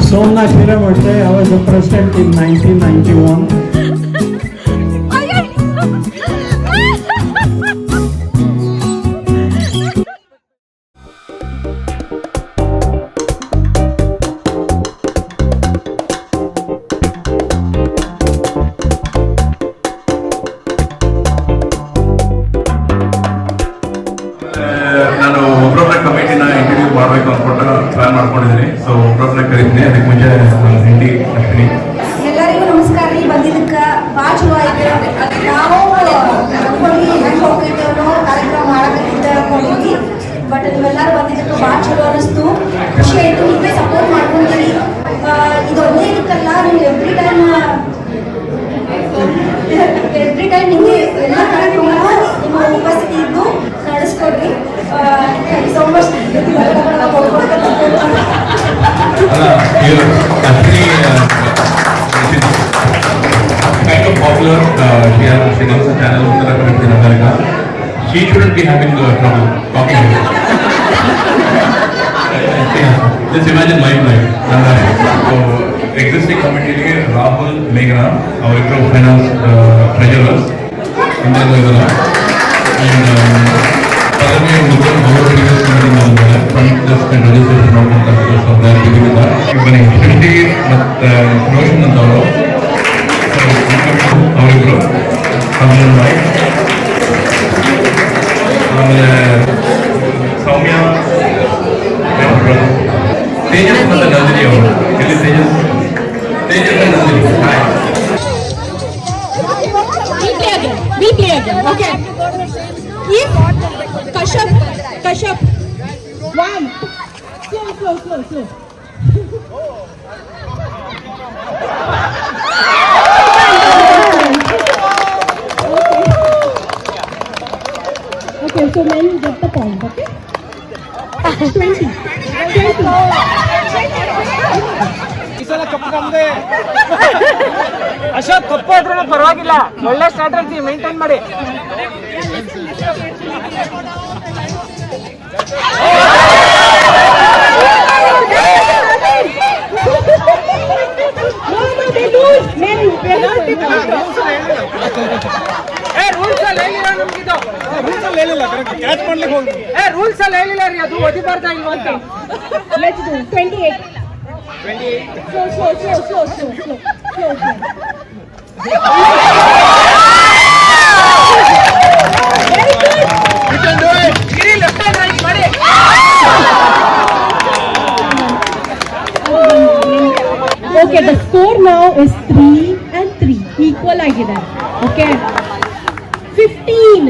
Somnath Hiramurti. I was the president in 1991. ನಾನು ಒಬ್ರೊಬ್ಬರ ಕಮಿಟಿನ interview ಮಾಡಬೇಕು ಅಂದ್ಕೊಂಡು ಪ್ಲಾನ್ ಮಾಡ್ಕೊಂಡಿದ್ದೀನಿ. ಸೊ ಒಬ್ರೊಬ್ಬರ ಕರೀತೀನಿ. ಅದಕ್ಕೆ ಮುಂಚೆ ಹಿಂಡಿ ಅಶ್ವಿನಿ. ಎಲ್ಲರಿಗೂ ನಮಸ್ಕಾರ ರೀ. ಬಂದಿದ್ದಕ್ಕೆ ಭಾಳ ಚಲೋ ಆಯ್ತು. ನಾವು ಅನ್ಕೊಂಡು ಹೆಂಗೆ ಹೋಗ್ತಿದ್ದೇವೋ ಕಾರ್ಯಕ್ರಮ ಮಾಡಬೇಕಿದ್ದ ಅನ್ಕೊಂಡಿದ್ವಿ. ಬಟ್ ನೀವೆಲ್ಲರೂ ಬಂದಿದ್ದಕ್ಕೆ ಭಾಳ ಚಲೋ ಅನ್ನಿಸ್ತು, ಖುಷಿ ಆಯಿತು. ನೀವೇ ಸಪೋರ್ಟ್ ಮಾಡ್ಕೊಂತೀರಿ. ಇದು ಒಂದೇ ಇದಕ್ಕಲ್ಲ, ನೀವು ಎವ್ರಿ ಟೈಮ್ ನಿಮಗೆ ಎಲ್ಲ ಕಾರ್ಯಕ್ರಮ ನಿಮ್ಮ ಉಪಸ್ಥಿತಿ ಇದ್ದು ನಡೆಸ್ಕೊಡ್ರಿ. Thank you so much. Kind of popular here. She runs a channel in America. She shouldn't be having trouble talking. Just imagine my life. So existing committee Rahul, Meghna, our finance treasurers, and then and Padami and Mukul, our previous committee front desk and registration of their giving that. Even activity promotion and our group, Kamil Mike, Soumya, Tejas and Nandini over. Tejas and Nandini. Hi. We play again. Okay. If Kashyap. One. Slow. Okay, so men get the point, okay? 20. ಈ ಸಲ ಕಪ್ಪು ನಮ್ದೆ. ಅಶೋಕ್ ಕಪ್ಪು ಆದ್ರೂ ಪರವಾಗಿಲ್ಲ, ಒಳ್ಳೆ strategy maintain ಮಾಡಿ. Rules ಅಲ್ಲಿ ಹೇಳಿಲ್ಲ catch ಮಾಡ್ಲಿಕ್ಕೆ ಹೋಗಿ. ರೂಲ್ಸ್ ಅಲ್ಲಿ ಹೇಳಿಲ್ಲ ರೀ, ಅದು ಒದಿಬಾರ್ದ ಇಲ್ವಾ ಅಂತ. Let's do 28. 28. Slow. Very good. You can do it. Giri left and right ಮಾಡಿ. Okay, the score now is 3-3. Equal ಆಗಿದೆ. Okay. 15.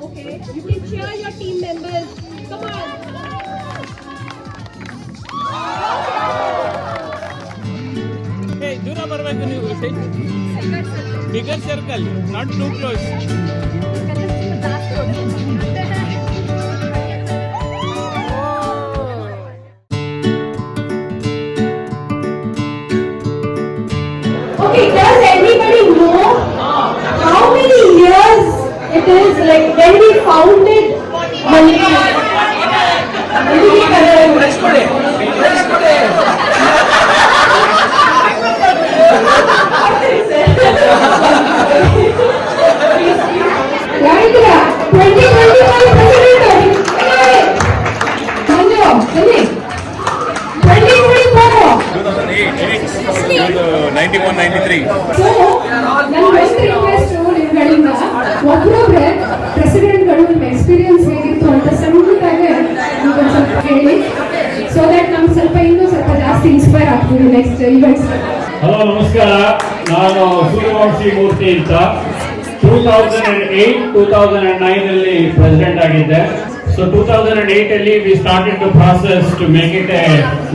Okay, you can cheer your team members. Come on. Hey, ದೂರ ಬರಬೇಕು ನೀವು. Bigger circle, not too close. Okay, does anybody know how many years it is, like when we founded Manipur? Yarindra, 2021 president. Manju, 2024. 91-93. So, ನನ್ನ ಒಂದು request ನಿಮ್ಗಳಿಂದ ಒಬ್ಬರೊಬ್ಬರೇ ಪ್ರೆಸಿಡೆಂಟ್ಗಳು ನಿಮ್ಮ experience ಹೇಗಿತ್ತು ಅಂತ ಸಣ್ಣದಾಗೆ ನೀವು ಒಂದು ಸ್ವಲ್ಪ ಹೇಳಿ, ಸೊ ದಟ್ ನಮ್ಗೆ ಸ್ವಲ್ಪ ಇನ್ನೂ ಸ್ವಲ್ಪ ಜಾಸ್ತಿ ಇನ್ಸ್ಪೈರ್ ಆಗ್ತೀವಿ ನೆಕ್ಸ್ಟ್ ಇವೆಂಟ್ಸ್. ಹಲೋ ನಮಸ್ಕಾರ, ನಾನು ಸೂರ್ಯವಂಶಿ ಮೂರ್ತಿ ಅಂತ 2008-2009 ಅಲ್ಲಿ ಪ್ರೆಸಿಡೆಂಟ್ ಆಗಿದ್ದೆ. So 2008 ಅಲ್ಲಿ we started the process to make it a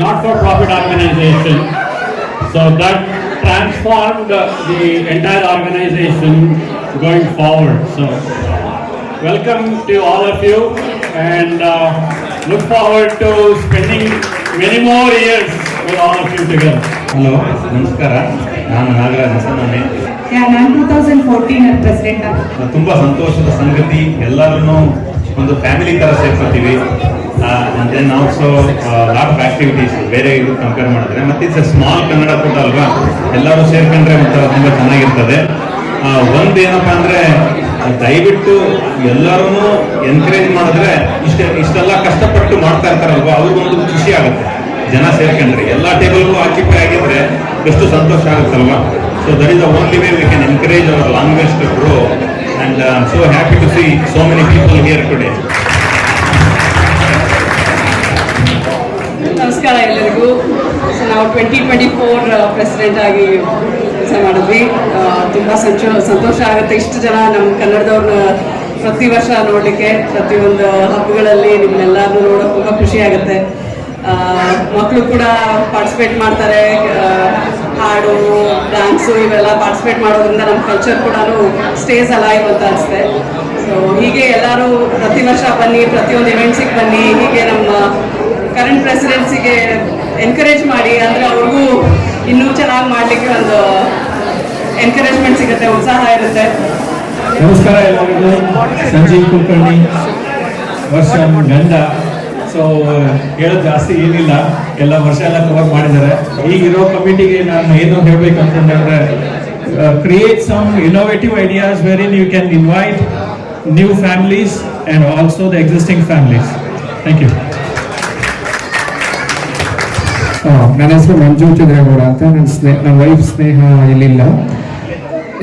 not-for-profit organization. So that transformed the entire organization going forward. So welcome to all of you and look forward to spending many more years with all of you together. Hello ನಮಸ್ಕಾರ, ನಾನು ನಾಗರಾಜ್ ಹೊಸಮನೆ. ನಾನು 2014 president ತುಂಬಾ ಸಂತೋಷದ ಸಂಗತಿ, ಎಲ್ಲರೂ ಒಂದು family ತರ ಸೇರ್ಕೊತೀವಿ. And then also lot of activities ಬೇರೆ ಇದು ಕಂಪೇರ್ ಮಾಡಿದ್ರೆ, ಮತ್ತೆ ಇಟ್ಸ್ ಸ್ಮಾಲ್ ಕನ್ನಡ ಕೂಟ ಅಲ್ವಾ, ಎಲ್ಲರೂ ಸೇರ್ಕೊಂಡ್ರೆ ಒಂಥರ ತುಂಬಾ ಚೆನ್ನಾಗಿರ್ತದೆ. ಒಂದೇನಪ್ಪ ಅಂದ್ರೆ, ದಯವಿಟ್ಟು ಎಲ್ಲರೂ ಎನ್ಕರೇಜ್ ಮಾಡಿದ್ರೆ ಇಷ್ಟೆಲ್ಲ ಕಷ್ಟಪಟ್ಟು ಮಾಡ್ತಾ ಇರ್ತಾರಲ್ವಾ, ಅವ್ರಿಗೊಂದು ಖುಷಿ ಆಗುತ್ತೆ. ಜನ ಸೇರ್ಕೊಂಡ್ರೆ ಎಲ್ಲ ಟೇಬಲ್ಗೂ ಆಕ್ಯುಪೈ ಆಗಿದ್ರೆ ಎಷ್ಟು ಸಂತೋಷ ಆಗುತ್ತಲ್ವಾ. So that is the only way we can encourage our language to grow. And I am so happy to see so many people here today. ನಮಸ್ಕಾರ ಎಲ್ಲರಿಗೂ. ಸೊ ನಾವು 2024 ಪ್ರೆಸಿಡೆಂಟ್ ಆಗಿ ಕೆಲಸ ಮಾಡಿದ್ವಿ. ತುಂಬ ಸಂತೋಷ ಆಗುತ್ತೆ ಇಷ್ಟು ಜನ ನಮ್ಮ ಕನ್ನಡದವ್ರನ್ನ ಪ್ರತಿ ವರ್ಷ ನೋಡಲಿಕ್ಕೆ, ಪ್ರತಿಯೊಂದು ಹಬ್ಬಗಳಲ್ಲಿ ನಿಮ್ಮನ್ನೆಲ್ಲರೂ ನೋಡೋಕೆ ತುಂಬ ಖುಷಿ ಆಗುತ್ತೆ. ಮಕ್ಕಳು ಕೂಡ ಪಾರ್ಟಿಸಿಪೇಟ್ ಮಾಡ್ತಾರೆ, ಹಾಡು ಡ್ಯಾನ್ಸು ಇವೆಲ್ಲ ಪಾರ್ಟಿಸಿಪೇಟ್ ಮಾಡೋದ್ರಿಂದ ನಮ್ಮ ಕಲ್ಚರ್ ಕೂಡ ಸ್ಟೇಸ್ ಅಲೈವ್ ಅಂತ ಅನಿಸುತ್ತೆ. ಸೊ ಹೀಗೆ ಎಲ್ಲರೂ ಪ್ರತಿ ವರ್ಷ ಬನ್ನಿ, ಪ್ರತಿಯೊಂದು ಇವೆಂಟ್ಸಿಗೆ ಬನ್ನಿ. ಹೀಗೆ ನಮ್ಮ ಕರೆಂಟ್ ಪ್ರೆಸಿಡೆನ್ಸಿಗೆ ಎನ್ಕರೇಜ್ ಮಾಡಿ, ಅಂದರೆ ಅವ್ರಿಗೂ ಇನ್ನೂ ಚೆನ್ನಾಗಿ ಮಾಡಲಿಕ್ಕೆ ಒಂದು ಎನ್ಕರೇಜ್ಮೆಂಟ್ ಸಿಗುತ್ತೆ, ಉತ್ಸಾಹ ಇರುತ್ತೆ. ನಮಸ್ಕಾರ ಎಲ್ಲರಿಗೂ. ಸಂಜೀವ್ ಕುಲಕರ್ಣಿ, ವರ್ಷ ಗಂಡ. ಸೊ ಹೇಳೋದು ಜಾಸ್ತಿ ಏನಿಲ್ಲ, ಎಲ್ಲ ವರ್ಷ ಎಲ್ಲ ಕವರ್ ಮಾಡಿದ್ದಾರೆ. ಈಗಿರೋ ಕಮಿಟಿಗೆ ನಾನು ಏನು ಹೇಳ್ಬೇಕಂತಂದ್ರೆ, create some innovative ideas wherein you can invite new families and also the existing families. Thank you. ನನ್ನ ಹೆಸರು ಮಂಜು ಚಂದ್ರೇಗೌಡ ಅಂತ. ನನ್ನ ವೈಫ್ ಸ್ನೇಹ ಇಲ್ಲಿಲ್ಲ.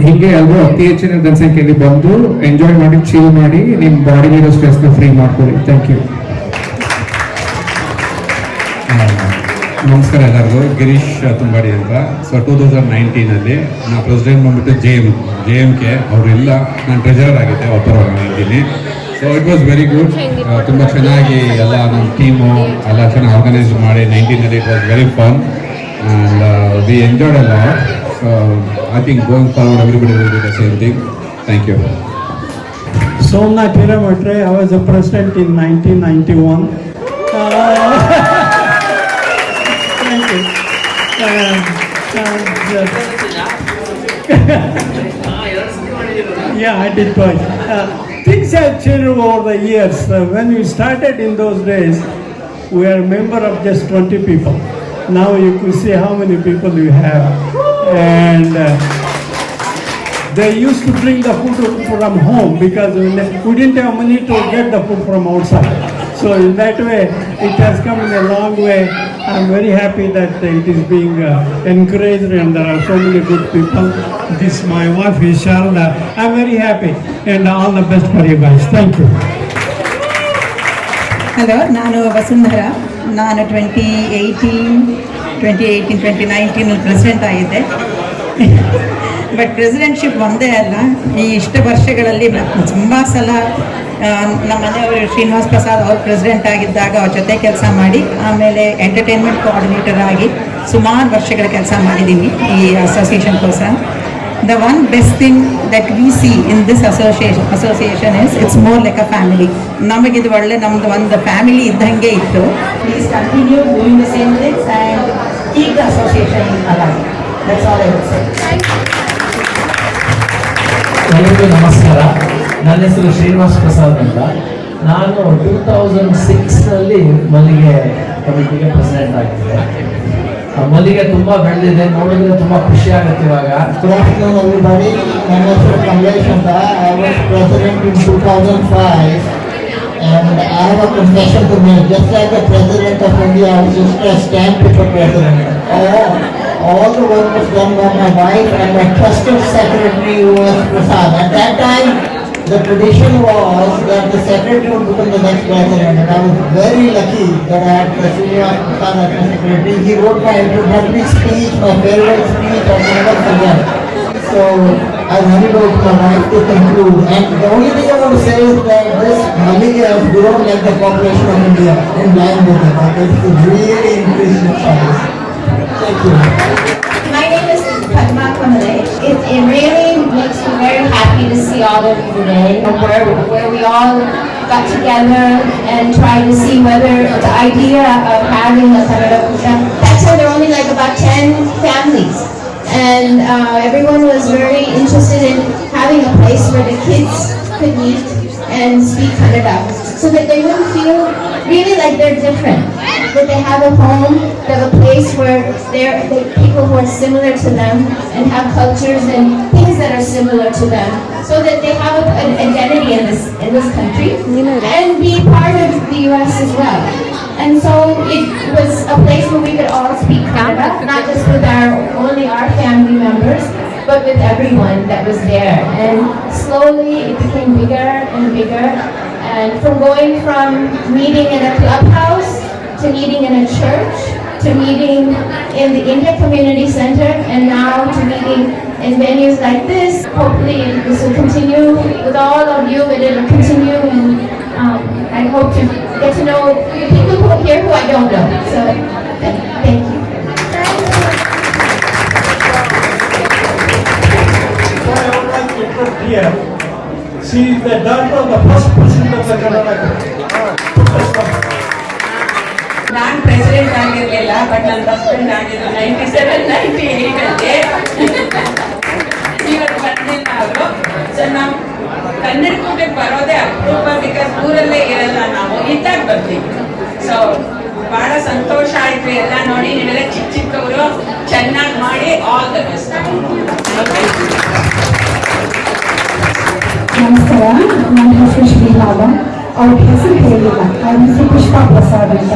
ಹೀಗೆ ಎಲ್ಲರೂ ಅತಿ ಹೆಚ್ಚಿನ ಜನಸಂಖ್ಯೆಯಲ್ಲಿ ಬಂದು ಎಂಜಾಯ್ ಮಾಡಿ, ಚೀಲ್ ಮಾಡಿ, ನಿಮ್ಮ ಬಾಡಿಲಿರೋ ಸ್ಟ್ರೆಸ್ನ ಫ್ರೀ ಮಾಡ್ಕೊಳ್ಳಿ. Thank you. ನಮಸ್ಕಾರ ಎಲ್ಲರಿಗೂ. ಗಿರೀಶ್ ತುಂಬಾಡಿ ಅಂತ. ಸೊ 2019 ನಾ ಪ್ರೆಸಿಡೆಂಟ್ ಬಂದ್ಬಿಟ್ಟು JMK ಅವರೆಲ್ಲ ನಾನು ಟ್ರೆಜರರ್ ಆಗಿದ್ದೆ, ಒಬ್ಬರು ಇದ್ದೀನಿ. So it was very good. ತುಂಬ ಚೆನ್ನಾಗಿ ಎಲ್ಲ ನಮ್ಮ ಟೀಮು ಎಲ್ಲ ಚೆನ್ನಾಗಿ ಆರ್ಗನೈಸ್ ಮಾಡಿ 19 it was very fun and we enjoyed a lot. So I think going forward everybody will do the same thing. Thank you. Somnath Hiramatre, I was a president in 1991. Thank you. Yeah, I did twice. Things have changed over the years. When we started in those days, we were a member of just 20 people. Now you could see how many people we have. And they used to bring the food from home because we didn't have money to get the food from outside. So in that way, it has come in a long way. I'm very happy that it is being encouraged and there are so many good people. This is my wife, Vishal. I'm very happy and all the best for you guys. Thank you. Hello, ನಾನು ವಸುಂಧರಾ. ನಾನು 2019 president ಆಗಿದ್ದೆ. But presidentship ಒಂದೇ ಅಲ್ಲ, ಈ ಇಷ್ಟು ವರ್ಷಗಳಲ್ಲಿ ತುಂಬ ಸಲ ನಮ್ಮ ಮನೆಯವರು ಶ್ರೀನಿವಾಸ್ ಪ್ರಸಾದ್ ಅವರು ಪ್ರೆಸಿಡೆಂಟ್ ಆಗಿದ್ದಾಗ ಅವ್ರ ಜೊತೆ ಕೆಲಸ ಮಾಡಿ, ಆಮೇಲೆ ಎಂಟರ್ಟೈನ್ಮೆಂಟ್ ಕೋಆರ್ಡಿನೇಟರ್ ಆಗಿ ಸುಮಾರು ವರ್ಷಗಳ ಕೆಲಸ ಮಾಡಿದ್ದೀವಿ ಈ ಅಸೋಸಿಯೇಷನ್ಗೋಸ್ಕರ. The one best thing that we see in this association is it's more like a family. ನಮಗಿದು ಒಳ್ಳೆ ನಮ್ಮದು ಒಂದು ಫ್ಯಾಮಿಲಿ ಇದ್ದಂಗೆ ಇತ್ತು. Please continue doing the same things and keep the association alive. That's all I would say. ಎಲ್ಲರಿಗೂ ನಮಸ್ಕಾರ. ನನ್ನ ಹೆಸರು ಶ್ರೀನಿವಾಸ್ ಪ್ರಸಾದ್ ಅಂತ. ನಾನು 2006 ಮಲ್ಲಿಗೆ ಕಮಿಟಿಗೆ ಪ್ರೆಸಿಡೆಂಟ್ ಆಗಿದ್ದೆ. ಮಲ್ಲಿಗೆ ತುಂಬ ಬೆಳೆದಿದೆ, ನೋಡಿದ್ರೆ ತುಂಬ ಖುಷಿ ಆಗುತ್ತೆ ಇವಾಗ. Everybody, my name is Kamlesh and I was president in 2005 and I have a confession to make. Just like the president of India, I was just a stamp paper president. All the work was done by my wife and my trusted secretary was Prasad. At that time, the tradition was that the secretary would become the next president, and I was very lucky that I had Srinivas Prasad as my secretary. He wrote my introductory speech, my farewell speech, I never forget. So I'll hand it over to my wife to conclude. And the only thing I want to say is that this Maliga has grown like the population of India in line with it. It's really increased in size. Thank you. My name is Padma Kamale. It really makes me very happy to see all of you today, where we all got together and tried to see whether the idea of having a Kannada Puja, that's where there are only like about 10 families. And everyone was very and speak Kannada, so that they wouldn't feel really like they're different. That they have a home, they have a place where they're people who are similar to them and have cultures and things that are similar to them, so that they have an identity in this country and be part of the U.S. as well. And so it was a place where we could all speak Kannada, not just with only our family members, but with everyone that was there. And slowly it became bigger and bigger. And from going from meeting in a clubhouse to meeting in a church to meeting in the India Community Center, and now to meeting in venues like this. Hopefully this will continue with all of you, and it will continue, and I hope to get to know the people who are here who I don't know. So thank you. Here, she is the daughter of the first president of the Karnataka. ನಾನು president ಆಗಿರಲಿಲ್ಲ, but ನನ್ನ husband ಆಗಿದ್ದು 97-98 ಇವತ್ತು ಬಂದಿಲ್ಲ ಅವರು. So ನಾವು ಕನ್ನಡಕ್ಕೆ ಬರೋದೇ ಅಪರೂಪ, ಬಿಕಾಸ್ ಊರಲ್ಲೇ ಇರಲ್ಲ, ನಾವು ಇದ್ದಾಗ ಬರ್ತೀವಿ. ಸೊ ಬಹಳ ಸಂತೋಷ ಆಯ್ತು ಎಲ್ಲ ನೋಡಿ. ನೀವೆಲ್ಲ ಚಿಕ್ಕ ಚಿಕ್ಕವರು ಚೆನ್ನಾಗಿ ಮಾಡಿ. All the best. ನಮಸ್ಕಾರ, ನನ್ನ ಹೆಸರು ಶ್ರೀಲಾಭ. ಅವ್ರ ಹೆಸರು ಹೇಳಿಲ್ಲ, ಅವ್ರ ಹೆಸರು ಪುಷ್ಪಾ ಪ್ರಸಾದ್ ಅಂತ.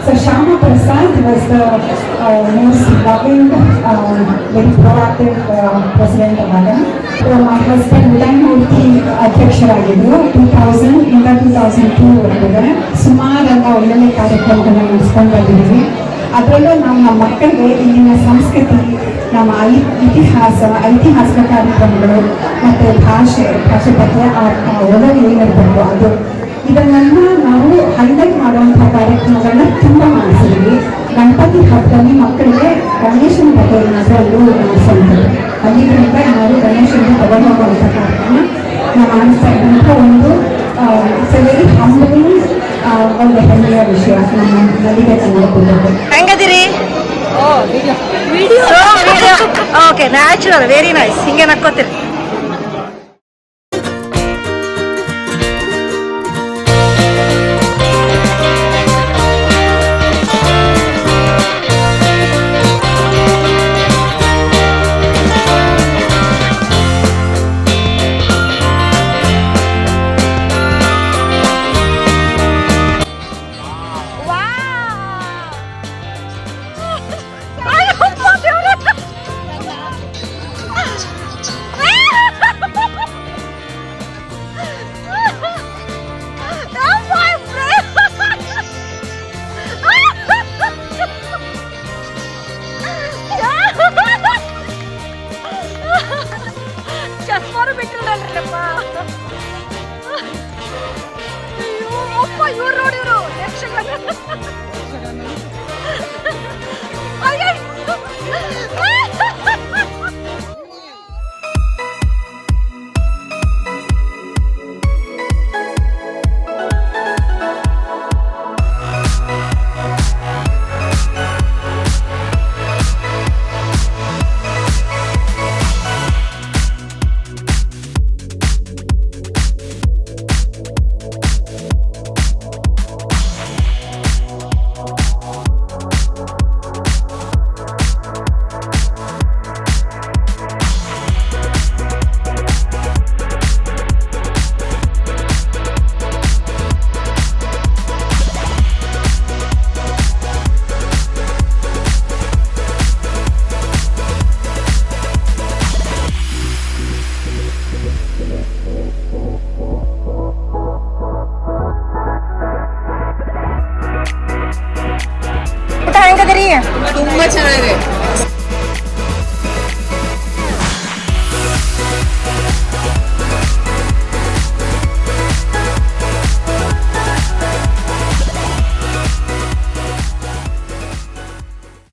So Shyama Prasad was the most loving, very proactive president ಅವಾಗ. ಮೈ ಹಸ್ಬೆಂಡ್ ಉದಯಮೂರ್ತಿ ಅಧ್ಯಕ್ಷರಾಗಿದ್ದರು 2000 ಇಂದ 2002 ಸುಮಾರೆಲ್ಲ ಒಳ್ಳೊಳ್ಳೆ ಕಾರ್ಯಕ್ರಮಗಳನ್ನ ನಡೆಸ್ಕೊಂಡು ಬಂದಿದ್ದೀವಿ. ಅದರಲ್ಲೂ ನಮ್ಮ ಮಕ್ಕಳಿಗೆ ಇಲ್ಲಿನ ಸಂಸ್ಕೃತಿ, ನಮ್ಮ ಐತಿಹಾಸಿಕ ಕಾರ್ಯಕ್ರಮಗಳು ಮತ್ತು ಭಾಷೆ ಬಗ್ಗೆ ಓದಲು ಏನಿರಬೇಕು ಅದು, ಇದನ್ನೆಲ್ಲ ನಾವು ಹೈಲೈಟ್ ಮಾಡುವಂಥ ಕಾರ್ಯಕ್ರಮಗಳನ್ನ ತುಂಬ ಮಾಡಿಸಿದ್ವಿ. ಗಣಪತಿ ಹಬ್ಬದಲ್ಲಿ ಮಕ್ಕಳಿಗೆ ಗಣೇಶನ ಬಗ್ಗೆ ಅದರಲ್ಲೂ ಮಾಡಿಸುವಂಥದ್ದು, ಅಲ್ಲಿಂದ ನಾವು ಗಣೇಶನ ತಗೊಂಡು ಹೋಗುವಂಥ ಕಾರ್ಯಕ್ರಮ ನಾವು ಮಾಡಿಸ್ತಾ ಇದ್ದಂಥ ಒಂದು ವೆರಿ ಹಂಬಲಿಂಗ್ ಒಂದು ಹೆಮ್ಮೆಯ ವಿಷಯ ನಮ್ಮ ನದಿಗೆ ಕನ್ನಡ. ಹೆಂಗದಿರಿ? Okay, natural, very nice. ಹಿಂಗೆ ನಕ್ಕೋತೀರಿ. ಚಸ್ಮಾರು ಬಿಟ್ಟಿರಲ್ರಪ್ಪ. ಅಯ್ಯೋ ಅಪ್ಪ, ಇವ್ರು ನೋಡಿದ್ರು ಯಕ್ಷಗಾನ. ಅಯ್ಯೋ